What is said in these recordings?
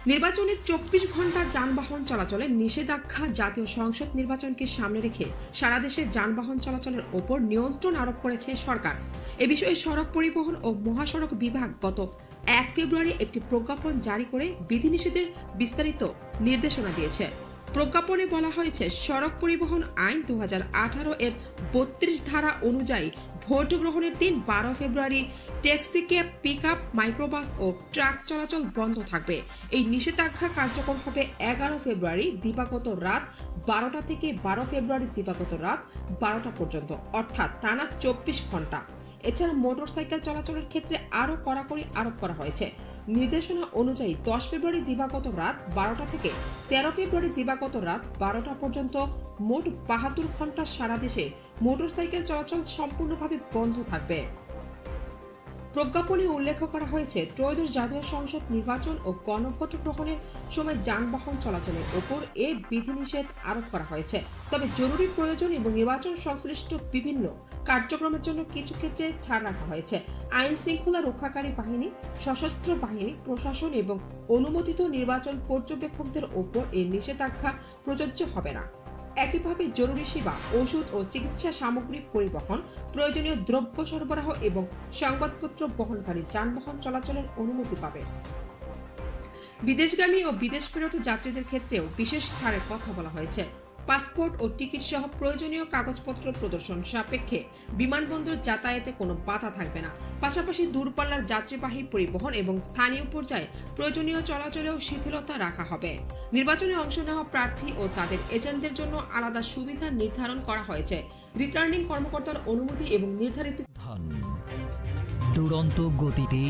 নির্বাচনে 24 ঘন্টা যানবাহন চলাচলে নিষেধাজ্ঞা। জাতীয় সংসদ নির্বাচনকে সামনে রেখে সারা দেশে যানবাহন চলাচলের ওপর নিয়ন্ত্রণ আরোপ করেছে সরকার। এ বিষয়ে সড়ক পরিবহন ও মহাসড়ক বিভাগ গত 1 ফেব্রুয়ারি একটি প্রজ্ঞাপন জারি করে বিধিনিষেধের বিস্তারিত নির্দেশনা দিয়েছে। প্রজ্ঞাপনে বলা হয়েছে, সড়ক পরিবহন আইন 2018 এর 32 ধারা অনুযায়ী ভোট গ্রহণের দিন 12 ফেব্রুয়ারি ট্যাক্সি, ক্যাব, পিকআপ, মাইক্রোবাস ও ট্রাক চলাচল বন্ধ থাকবে। এই নিষেধাজ্ঞা কার্যকর হবে 11 ফেব্রুয়ারি দিবাগত রাত 12টা থেকে 12 ফেব্রুয়ারি দিবাগত রাত 12টা পর্যন্ত, অর্থাৎ টানা 24 ঘন্টা। এছাড়া মোটরসাইকেল চলাচলের ক্ষেত্রে আরও কড়াকড়ি আরোপ করা হয়েছে। নির্দেশনা অনুযায়ী 10 ফেব্রুয়ারি দিবাগত রাত 12টা থেকে 13 ফেব্রুয়ারি দিবাগত রাত 12টা পর্যন্ত মোট 72 ঘন্টা সারা দেশে মোটরসাইকেল চলাচল সম্পূর্ণভাবে বন্ধ থাকবে। প্রজ্ঞাপনে উল্লেখ করা হয়েছে, ত্রয়োদশ জাতীয় সংসদ নির্বাচন ও গণভোট গ্রহণের সময় যানবাহন চলাচলের ওপর এ বিধিনিষেধ আরোপ করা হয়েছে। তবে জরুরি প্রয়োজন এবং নির্বাচন সংশ্লিষ্ট বিভিন্ন কার্যক্রমের জন্য কিছু ক্ষেত্রে ছাড় রাখা হয়েছে। আইন শৃঙ্খলা রক্ষাকারী বাহিনী, সশস্ত্র বাহিনী, প্রশাসন এবং অনুমোদিত নির্বাচন পর্যবেক্ষকদের ওপর এই নিষেধাজ্ঞা প্রযোজ্য হবে না। একইভাবে জরুরি সেবা, ওষুধ ও চিকিৎসা সামগ্রী পরিবহন, প্রয়োজনীয় দ্রব্য সরবরাহ এবং সংবাদপত্র বহনকারী যানবাহন চলাচলের অনুমতি পাবে। বিদেশগামী ও বিদেশ ফেরত যাত্রীদের ক্ষেত্রেও বিশেষ ছাড়ের কথা বলা হয়েছে। পাসপোর্ট ও টিকিট সহ প্রয়োজনীয় কাগজপত্র প্রদর্শন সাপেক্ষে বিমানবন্দর যাতায়াতে কোনো বাধা থাকবে না। পাশাপাশি দূরপাল্লার যাত্রীবাহী পরিবহন এবং স্থানীয় পর্যায়ে প্রয়োজনীয় চলাচলেও শিথিলতা রাখা হবে। নির্বাচনে অংশ নেওয়া প্রার্থী ও তাদের এজেন্টদের জন্য আলাদা সুবিধা নির্ধারণ করা হয়েছে। রিটার্নিং কর্মকর্তার অনুমতি এবং নির্ধারিত দুরন্ত গতিতে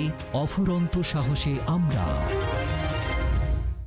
অফুরন্ত সাহসে আমরা